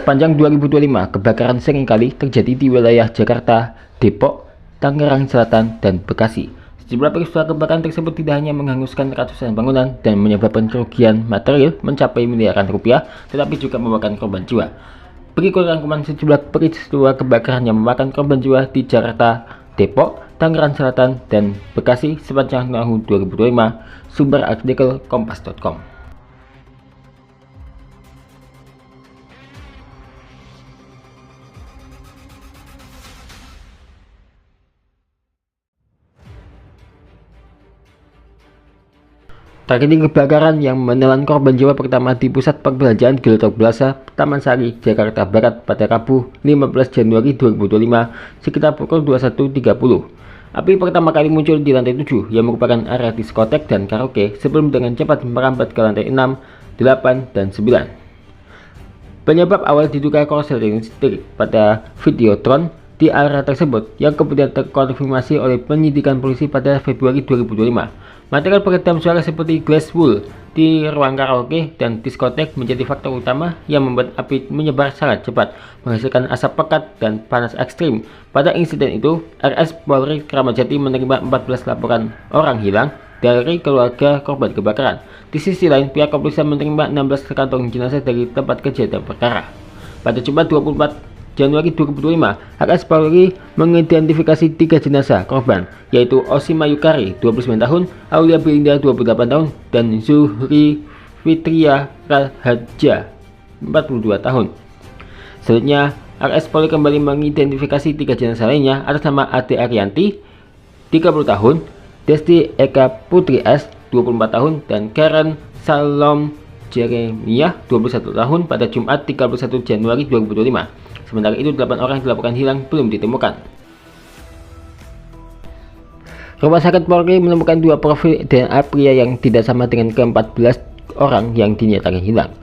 Sepanjang 2025, kebakaran seringkali terjadi di wilayah Jakarta, Depok, Tangerang Selatan, dan Bekasi. Sejumlah peristiwa kebakaran tersebut tidak hanya menghanguskan ratusan bangunan dan menyebabkan kerugian material mencapai miliaran rupiah, tetapi juga memakan korban jiwa. Berikut rangkuman sejumlah peristiwa kebakaran yang memakan korban jiwa di Jakarta, Depok, Tangerang Selatan, dan Bekasi sepanjang tahun 2025. Sumber artikel kompas.com. Tragedi kebakaran yang menelan korban jiwa pertama di Pusat Perbelanjaan Gelotok Plaza, Taman Sari, Jakarta Barat pada Rabu 15 Januari 2025 sekitar pukul 21.30. Api pertama kali muncul di lantai 7 yang merupakan area diskotek dan karaoke sebelum dengan cepat merambat ke lantai 6, 8, dan 9. Penyebab awal diduga korsleting listrik pada videotron di area tersebut yang kemudian terkonfirmasi oleh penyidikan polisi pada Februari 2025. Material peredam suara seperti glass wool di ruang karaoke dan diskotek menjadi faktor utama yang membuat api menyebar sangat cepat, menghasilkan asap pekat dan panas ekstrim. Pada insiden itu, RS Polri Kramat Jati menerima 14 laporan orang hilang dari keluarga korban kebakaran. Di sisi lain, pihak kepolisian menerima 16 kantong jenazah dari tempat kejadian perkara. Pada Jumat 24 Januari 2025, RS Polri mengidentifikasi 3 jenazah korban, yaitu Osima Yukari, 29 tahun, Aulia Belinda, 28 tahun, dan Zuhri Fitria Rahaja, 42 tahun. Selanjutnya, RS Polri kembali mengidentifikasi 3 jenazah lainnya atas nama Ade Arianti, 30 tahun, Desti Eka Putri S, 24 tahun, dan Karen Salom Jeremiah, 21 tahun pada Jumat 31 Januari 2025. Sementara itu, 8 orang dilaporkan hilang belum ditemukan. Rumah sakit Polri menemukan 2 profil DNA pria yang tidak sama dengan ke-14 orang yang dinyatakan hilang.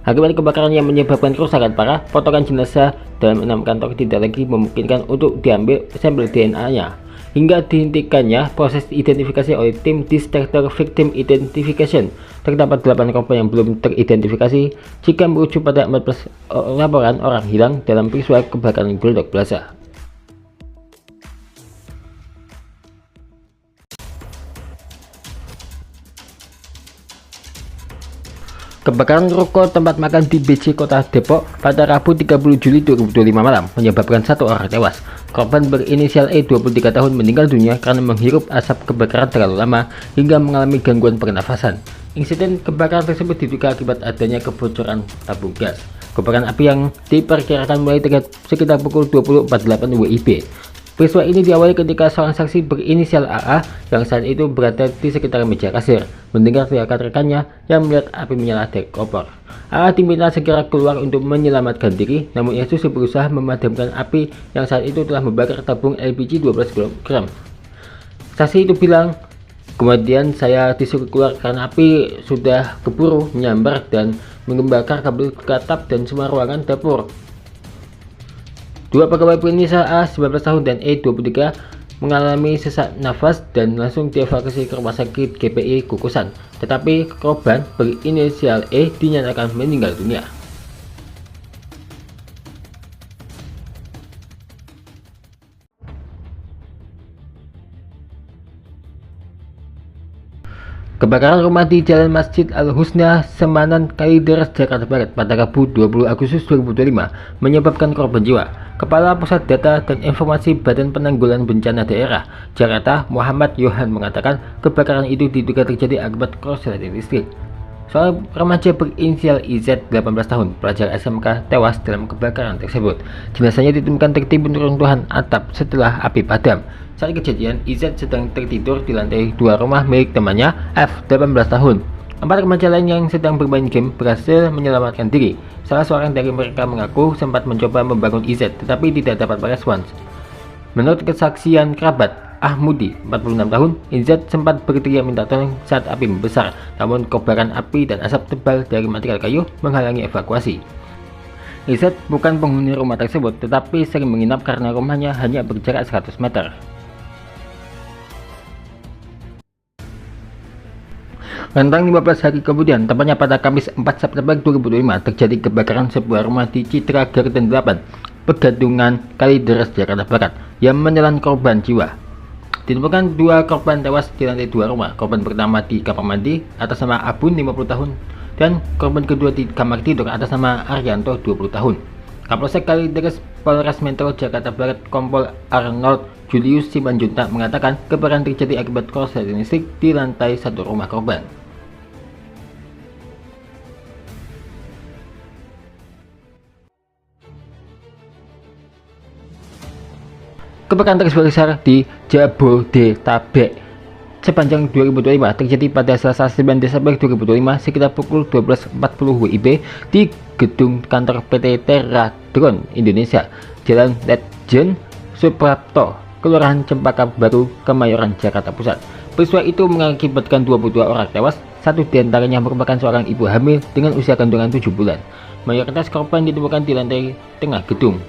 Akibat kebakaran yang menyebabkan kerusakan parah, potongan jenazah dalam 6 kantong tidak lagi memungkinkan untuk diambil sampel DNA-nya. Hingga dihentikannya proses identifikasi oleh tim Disaster Victim Identification, terdapat 8 korban yang belum teridentifikasi jika merujuk pada 14 laporan orang hilang dalam peristiwa kebakaran Gelotok Plaza. Kebakaran ruko tempat makan di BC Kota Depok pada Rabu 30 Juli 2025 malam menyebabkan 1 orang tewas. Korban berinisial E, 23 tahun, meninggal dunia karena menghirup asap kebakaran terlalu lama hingga mengalami gangguan pernafasan. Insiden kebakaran tersebut diduga akibat adanya kebocoran tabung gas. Kobaran api yang diperkirakan mulai terlihat sekitar pukul 20.48 WIB. Peristiwa ini diawali ketika seorang saksi berinisial AA yang saat itu berada di sekitar meja kasir mendengar teriakan rekannya yang melihat api menyala dari kompor. AA diminta segera keluar untuk menyelamatkan diri, namun Yesus berusaha memadamkan api yang saat itu telah membakar tabung LPG 12 kg. Saksi itu bilang, "Kemudian saya disuruh keluar karena api sudah keburu menyambar dan membakar kabel atap dan semua ruangan dapur." 2 pegawai berinisial A, 19 tahun, dan E, 23, mengalami sesak nafas dan langsung dievakuasi ke rumah sakit GPI Kukusan. Tetapi korban berinisial E dinyatakan meninggal dunia. Kebakaran rumah di Jalan Masjid Al-Husna, Semanan, Kalideres, Jakarta Barat pada Rabu 20 Agustus 2025 menyebabkan korban jiwa. Kepala Pusat Data dan Informasi Badan Penanggulangan Bencana Daerah Jakarta, Muhammad Yohan, mengatakan kebakaran itu diduga terjadi akibat korsleting listrik. Seorang remaja berinisial IZ, 18 tahun, pelajar SMK, tewas dalam kebakaran tersebut. Jenazahnya ditemukan tertimbun runtuhan atap setelah api padam. Saat kejadian, IZ sedang tertidur di lantai 2 rumah milik temannya F, 18 tahun. 4 remaja lain yang sedang bermain game berhasil menyelamatkan diri. Salah seorang dari mereka mengaku sempat mencoba membangun IZ tetapi tidak dapat merespons. Menurut kesaksian kerabat Ahmudi, 46 tahun, IZ sempat berteriak minta tolong saat api membesar, namun kobaran api dan asap tebal dari material kayu menghalangi evakuasi. IZ bukan penghuni rumah tersebut, tetapi sering menginap karena rumahnya hanya berjarak 100 meter. Rentang 15 hari kemudian, tepatnya pada Kamis 4 September 2005, terjadi kebakaran sebuah rumah di Citra Garden 8, Pegadungan Kalideres, Jakarta Barat, yang menelan korban jiwa. Ditemukan 2 korban tewas di lantai 2 rumah. Korban pertama di kamar mandi atas nama Abun 50 tahun dan korban kedua di kamar tidur atas nama Arianto 20 tahun. Kapolsek Kalideres Polres Metro Jakarta Barat Kompol Arnold Julius Simanjuntak mengatakan kebakaran terjadi akibat korsleting listrik di lantai 1 rumah korban. Kebakaran tersebut besar di Jabodetabek sepanjang 2025 terjadi pada Selasa 9 Desember 2025 sekitar pukul 12.40 WIB di gedung kantor PT Teradron Indonesia, Jalan Letjen Suprapto, Kelurahan Cempaka Baru, Kemayoran, Jakarta Pusat. Peristiwa itu mengakibatkan 22 orang tewas, 1 diantaranya merupakan seorang ibu hamil dengan usia kandungan 7 bulan. Mayoritas korban ditemukan di lantai tengah gedung,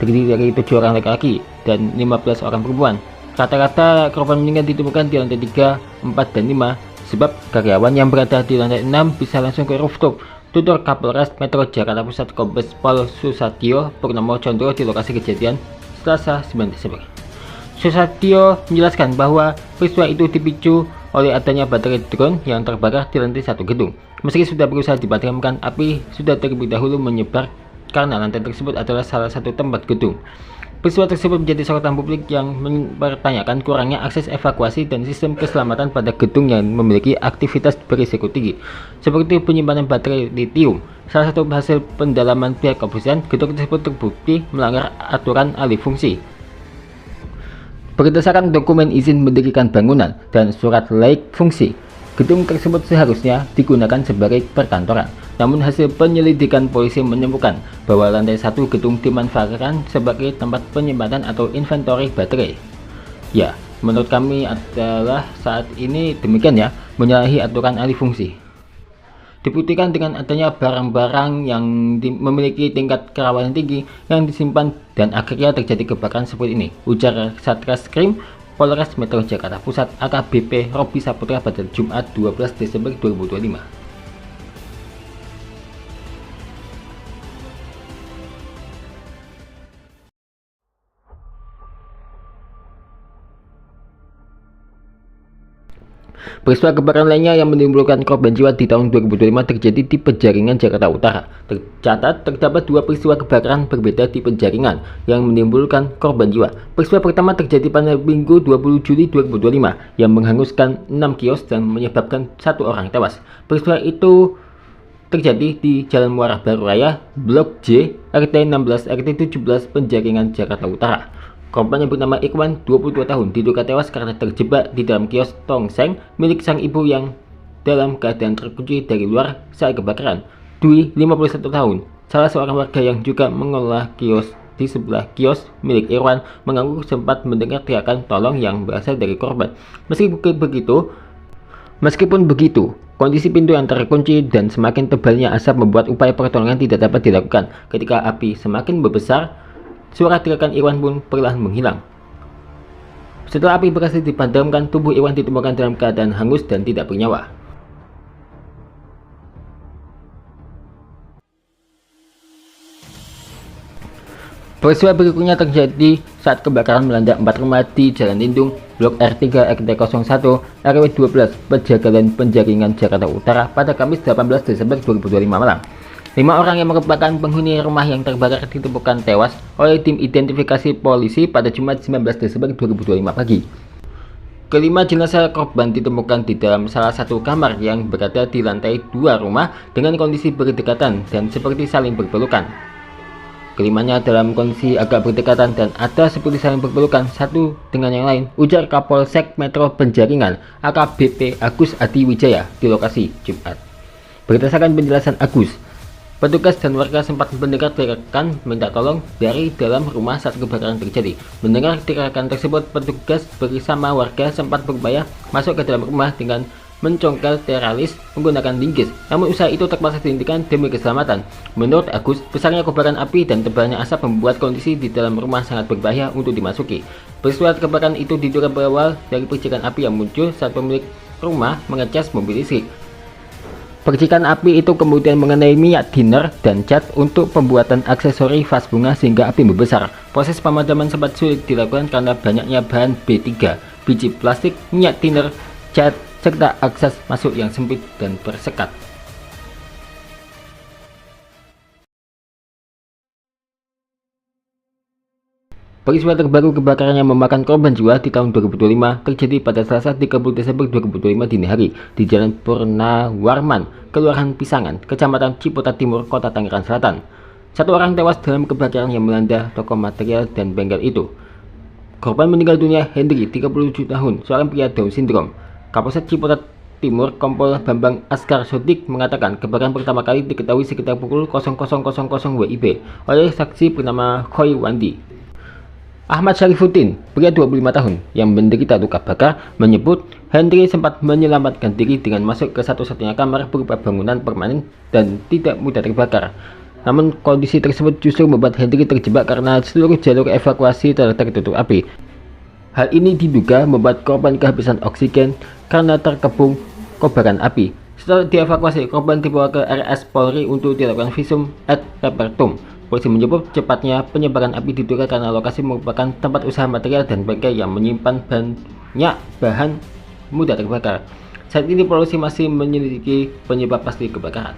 terdiri dari 7 orang laki-laki dan 15 orang perempuan. Rata-rata korban meninggal ditemukan di lantai 3, 4, dan 5, sebab karyawan yang berada di lantai 6 bisa langsung ke rooftop. Tutur Kapolres Metro Jakarta Pusat Kombes Pol Susatyo Purnomo Condro di lokasi kejadian Selasa 9 Desember. Susatyo menjelaskan bahwa peristiwa itu dipicu oleh adanya baterai drone yang terbakar di lantai 1 gedung. Meski sudah berusaha dipadamkan, api sudah terlebih dahulu menyebar karena lantai tersebut adalah salah satu tempat gedung. Peristiwa tersebut menjadi sorotan publik yang mempertanyakan kurangnya akses evakuasi dan sistem keselamatan pada gedung yang memiliki aktivitas berisiko tinggi, seperti penyimpanan baterai litium. Salah satu hasil pendalaman pihak kepolisian, gedung tersebut terbukti melanggar aturan alih fungsi. Berdasarkan dokumen izin mendirikan bangunan dan surat laik fungsi, gedung tersebut seharusnya digunakan sebagai perkantoran. Namun hasil penyelidikan polisi menemukan bahwa lantai 1 gedung dimanfaatkan sebagai tempat penyimpanan atau inventory baterai. Ya, menurut kami adalah saat ini demikian ya, menyalahi aturan alih fungsi. Dibuktikan dengan adanya barang-barang yang memiliki tingkat kerawanan tinggi yang disimpan dan akhirnya terjadi kebakaran seperti ini, ujar Satreskrim Polres Metro Jakarta Pusat AKBP Robi Saputra pada Jumat 12 Desember 2025. Peristiwa kebakaran lainnya yang menimbulkan korban jiwa di tahun 2025 terjadi di Penjaringan, Jakarta Utara. Tercatat terdapat 2 peristiwa kebakaran berbeda di Penjaringan yang menimbulkan korban jiwa. Peristiwa pertama terjadi pada Minggu 20 Juli 2025 yang menghanguskan 6 kios dan menyebabkan 1 orang tewas. Peristiwa itu terjadi di Jalan Muara Baru Raya, Blok J, RT 16, RT 17, Penjaringan, Jakarta Utara. Korban yang bernama Ikwan, 22 tahun, diduga tewas karena terjebak di dalam kios tongseng milik sang ibu yang dalam keadaan terkunci dari luar saat kebakaran. Dwi, 51 tahun, salah seorang warga yang juga mengelola kios di sebelah kios milik Irwan, mengaku sempat mendengar teriakan tolong yang berasal dari korban. Meskipun begitu, kondisi pintu yang terkunci dan semakin tebalnya asap membuat upaya pertolongan tidak dapat dilakukan. Ketika api semakin membesar, suara teriakan Irwan pun perlahan menghilang. Setelah api berhasil dipadamkan, tubuh Irwan ditemukan dalam keadaan hangus dan tidak bernyawa. Peristiwa berikutnya terjadi saat kebakaran melanda 4 rumah di Jalan Lindung, Blok R3 RT 01 RW 12, Pejagalan, Penjaringan, Jakarta Utara pada Kamis 18 Desember 2025 malam. 5 orang yang merupakan penghuni rumah yang terbakar ditemukan tewas oleh tim identifikasi polisi pada Jumat 19 Desember 2025 pagi. Kelima jenazah korban ditemukan di dalam salah satu kamar yang berada di lantai 2 rumah dengan kondisi berdekatan dan seperti saling berpelukan. Kelimanya dalam kondisi agak berdekatan dan ada seperti saling berpelukan satu dengan yang lain, ujar Kapolsek Metro Penjaringan AKBP Agus Adi Wijaya di lokasi Jumat. Berdasarkan penjelasan Agus, petugas dan warga sempat mendengar teriakan minta tolong dari dalam rumah saat kebakaran terjadi. Mendengar teriakan tersebut, petugas bersama warga sempat berupaya masuk ke dalam rumah dengan mencongkel teralis menggunakan linggis. Namun usaha itu terpaksa dihentikan demi keselamatan. Menurut Agus, besarnya kobaran api dan tebalnya asap membuat kondisi di dalam rumah sangat berbahaya untuk dimasuki. Peristiwa kebakaran itu diduga berawal dari percikan api yang muncul saat pemilik rumah mengecas mobil listrik. Percikan api itu kemudian mengenai minyak thinner dan cat untuk pembuatan aksesori vas bunga sehingga api membesar. Proses pemadaman sempat sulit dilakukan karena banyaknya bahan B3, biji plastik, minyak thinner, cat, serta akses masuk yang sempit dan bersekat. Peristiwa terbaru kebakaran yang memakan korban jiwa di tahun 2025 terjadi pada Selasa 30 Desember 2025 dini hari di Jalan Purnawarman, Kelurahan Pisangan, Kecamatan Ciputat Timur, Kota Tangerang Selatan. Satu orang tewas dalam kebakaran yang melanda toko material dan bengkel itu. Korban meninggal dunia Hendri, 37 tahun, seorang pria Down syndrome. Kapolsek Ciputat Timur Kompol Bambang Askar Sodik mengatakan kebakaran pertama kali diketahui sekitar pukul 00.00 WIB oleh saksi bernama Khoi Wandi. Ahmad Syarifuddin, pria 25 tahun yang menderita luka bakar, menyebut Hendri sempat menyelamatkan diri dengan masuk ke satu-satunya kamar berupa bangunan permanen dan tidak mudah terbakar. Namun kondisi tersebut justru membuat Hendri terjebak karena seluruh jalur evakuasi telah tertutup api. Hal ini diduga membuat korban kehabisan oksigen karena terkepung kobaran api. Setelah dievakuasi, korban dibawa ke RS Polri untuk dilakukan visum et repertum. Polisi menyebut cepatnya penyebaran api diduga karena lokasi merupakan tempat usaha material dan bengkel yang menyimpan banyak bahan mudah terbakar. Saat ini polisi masih menyelidiki penyebab pasti kebakaran.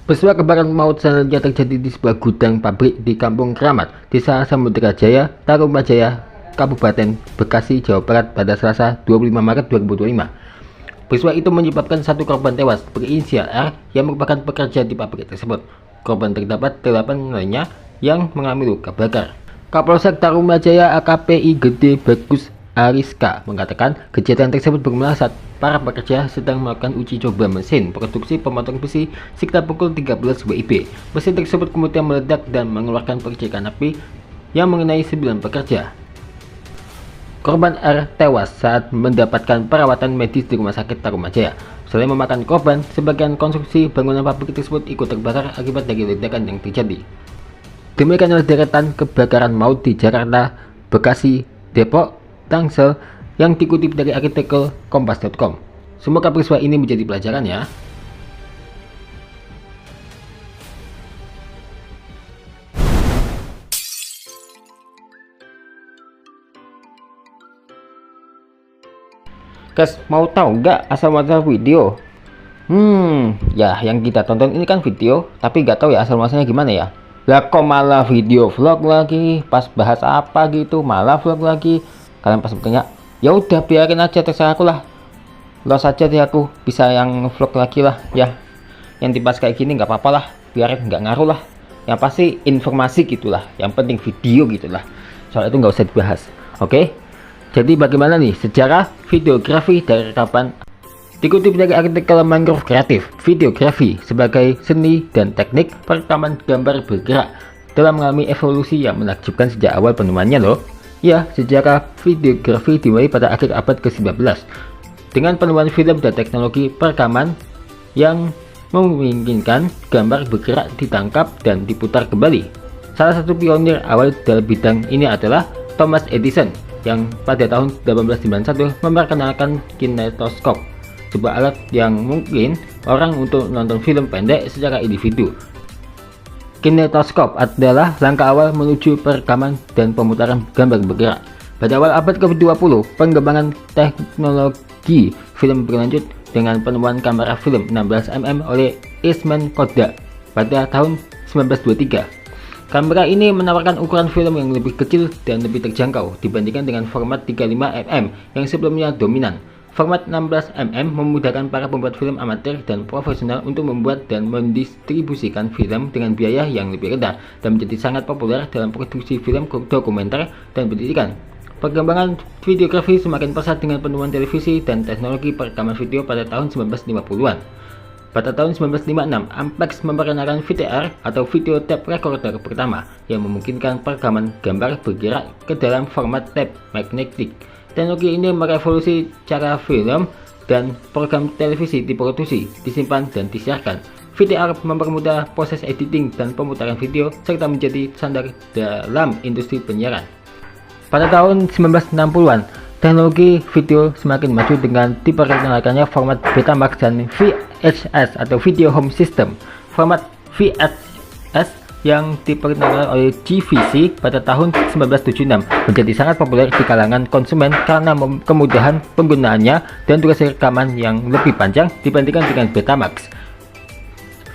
Peristiwa kebakaran maut selanjutnya terjadi di sebuah gudang pabrik di Kampung Keramat, Desa Samudra Jaya, Tarumajaya, Kabupaten Bekasi, Jawa Barat pada Selasa 25 Maret 2025. Peristiwa itu menyebabkan satu korban tewas berinisial R yang merupakan pekerja di pabrik tersebut. Korban terdapat 8 lainnya yang mengalami luka bakar. Kapolsek Tarumajaya AKP Gede Bagus Ariska mengatakan kejadian tersebut bermula saat para pekerja sedang melakukan uji coba mesin produksi pemotong besi sekitar pukul 13 WIB. Mesin tersebut kemudian meledak dan mengeluarkan percikan api yang mengenai 9 pekerja. Korban R tewas saat mendapatkan perawatan medis di Rumah Sakit Tarumajaya. Selain memakan korban, sebagian konstruksi bangunan pabrik tersebut ikut terbakar akibat dari ledakan yang terjadi. Demikian adalah deretan kebakaran maut di Jakarta, Bekasi, Depok, Tangsel yang dikutip dari artikel kompas.com. Semoga peristiwa ini menjadi pelajaran ya. Guys, mau tahu nggak asal muasal video? Ya yang kita tonton ini kan video, tapi nggak tahu ya asal muasalnya gimana ya. Lah kok malah video vlog lagi, pas bahas apa gitu malah vlog lagi. Kalian pas bertanya, ya udah biarin aja terserah aku lah. Los aja deh aku, bisa yang vlog lagi lah ya. Yang dibahas kayak gini nggak apa-apa lah, biarin nggak ngaruh lah. Yang pasti informasi gitulah, yang penting video gitulah. Soal itu nggak usah dibahas, oke? Jadi bagaimana nih sejarah videografi dari rekapan? Dikutip dari artikel Mangrove Kreatif, videografi sebagai seni dan teknik perekaman gambar bergerak telah mengalami evolusi yang menakjubkan sejak awal penemuannya loh. Ya, sejarah videografi dimulai pada akhir abad ke-19 dengan penemuan film dan teknologi perekaman yang memungkinkan gambar bergerak ditangkap dan diputar kembali. Salah satu pionir awal dalam bidang ini adalah Thomas Edison yang pada tahun 1891 memperkenalkan kinetoskop, sebuah alat yang mungkin orang untuk menonton film pendek secara individu. Kinetoskop adalah langkah awal menuju perekaman dan pemutaran gambar bergerak. Pada awal abad ke-20, pengembangan teknologi film berlanjut dengan penemuan kamera film 16mm oleh Eastman Kodak pada tahun 1923. Kamera ini menawarkan ukuran film yang lebih kecil dan lebih terjangkau dibandingkan dengan format 35mm yang sebelumnya dominan. Format 16mm memudahkan para pembuat film amatir dan profesional untuk membuat dan mendistribusikan film dengan biaya yang lebih rendah dan menjadi sangat populer dalam produksi film dokumenter dan pendidikan. Perkembangan videografi semakin pesat dengan penemuan televisi dan teknologi perekaman video pada tahun 1950-an. Pada tahun 1956, Ampex memperkenalkan VTR atau video tape recorder pertama yang memungkinkan perekaman gambar bergerak ke dalam format tape magnetik. Teknologi ini merevolusi cara film dan program televisi diproduksi, disimpan, dan disiarkan. VTR mempermudah proses editing dan pemutaran video serta menjadi standar dalam industri penyiaran. Pada tahun 1960-an, teknologi video semakin maju dengan diperkenalkannya format Betamax dan VHS atau Video Home System. Format VHS yang diperkenalkan oleh GVC pada tahun 1976 menjadi sangat populer di kalangan konsumen karena kemudahan penggunaannya dan durasi rekaman yang lebih panjang dibandingkan dengan Betamax.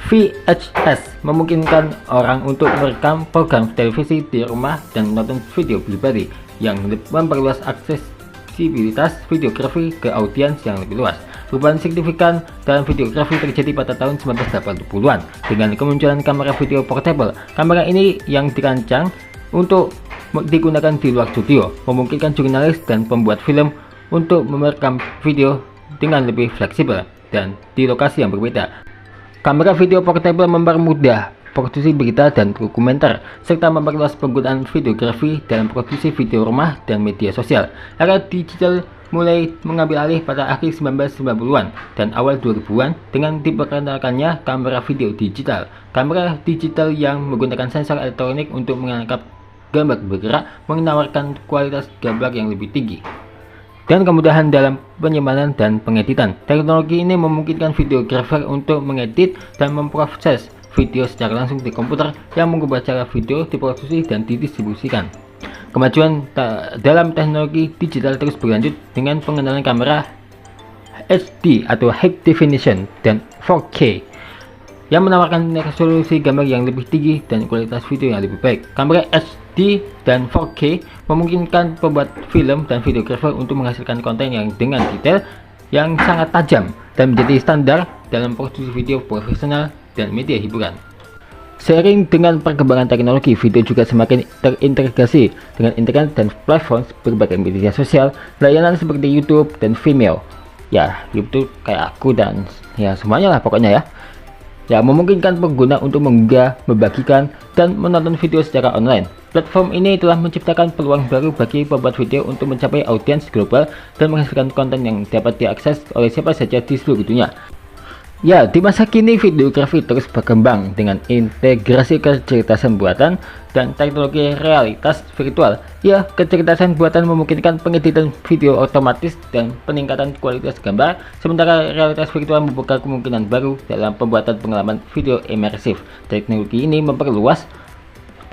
VHS memungkinkan orang untuk merekam program televisi di rumah dan menonton video pribadi yang memperluas aksesibilitas videografi ke audiens yang lebih luas. Perubahan signifikan dalam videografi terjadi pada tahun 1980-an dengan kemunculan kamera video portable. Kamera ini yang dirancang untuk digunakan di luar studio, memungkinkan jurnalis dan pembuat film untuk merekam video dengan lebih fleksibel dan di lokasi yang berbeda. Kamera video portable mempermudah produksi berita dan dokumenter, serta memperluas penggunaan videografi dalam produksi video rumah dan media sosial. Era digital mulai mengambil alih pada akhir 1990-an dan awal 2000-an dengan diperkenalkannya kamera video digital. Kamera digital yang menggunakan sensor elektronik untuk menangkap gambar bergerak menawarkan kualitas gambar yang lebih tinggi dan kemudahan dalam penyimpanan dan pengeditan. Teknologi ini memungkinkan videografer untuk mengedit dan memproses video secara langsung di komputer yang mengubah cara video diproduksi dan didistribusikan. Kemajuan dalam teknologi digital terus berlanjut dengan pengenalan kamera HD atau High Definition dan 4K yang menawarkan resolusi gambar yang lebih tinggi dan kualitas video yang lebih baik. Kamera HD dan 4K memungkinkan pembuat film dan videografer untuk menghasilkan konten yang dengan detail yang sangat tajam dan menjadi standar dalam produksi video profesional dan media hiburan. Seiring dengan perkembangan teknologi, video juga semakin terintegrasi dengan internet dan platform berbagai media sosial, layanan seperti YouTube dan Vimeo. Ya, YouTube kayak aku dan ya semuanya lah pokoknya ya. Ya, memungkinkan pengguna untuk mengunggah, membagikan, dan menonton video secara online. Platform ini telah menciptakan peluang baru bagi pembuat video untuk mencapai audiens global dan menghasilkan konten yang dapat diakses oleh siapa saja di seluruh dunia. Ya, di masa kini videografi terus berkembang dengan integrasi kecerdasan buatan dan teknologi realitas virtual. Ya, kecerdasan buatan memungkinkan pengeditan video otomatis dan peningkatan kualitas gambar, sementara realitas virtual membuka kemungkinan baru dalam pembuatan pengalaman video imersif. Teknologi ini memperluas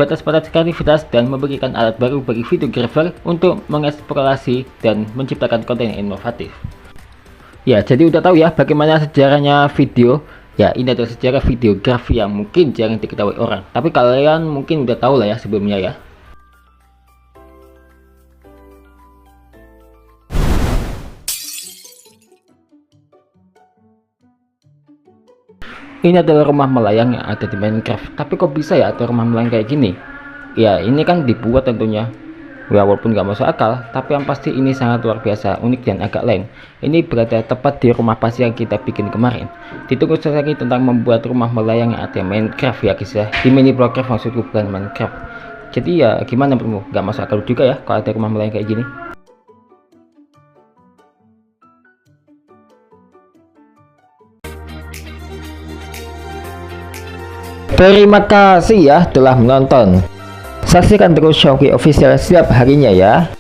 batas-batas kreativitas dan memberikan alat baru bagi videografer untuk mengeksplorasi dan menciptakan konten yang inovatif. Ya, jadi udah tahu ya bagaimana sejarahnya video. Ya, ini adalah sejarah videografi yang mungkin jarang diketahui orang. Tapi kalian mungkin udah tahu lah ya sebelumnya ya. Ini adalah rumah melayang yang ada di Minecraft. Tapi kok bisa ya ada rumah melayang kayak gini? Ya, ini kan dibuat tentunya. Ya, walaupun nggak masuk akal, tapi yang pasti ini sangat luar biasa, unik dan agak lain. Ini berada tepat di rumah pasir yang kita bikin kemarin. Ditunggu lagi tentang membuat rumah melayang yang ada Minecraft ya guys ya. Di mini Minecraft maksudku, bukan Minecraft. Jadi ya gimana menurutmu? Nggak masuk akal juga ya kalau ada rumah melayang kayak gini. Terima kasih ya telah menonton. Saksikan terus Showki Official setiap harinya ya.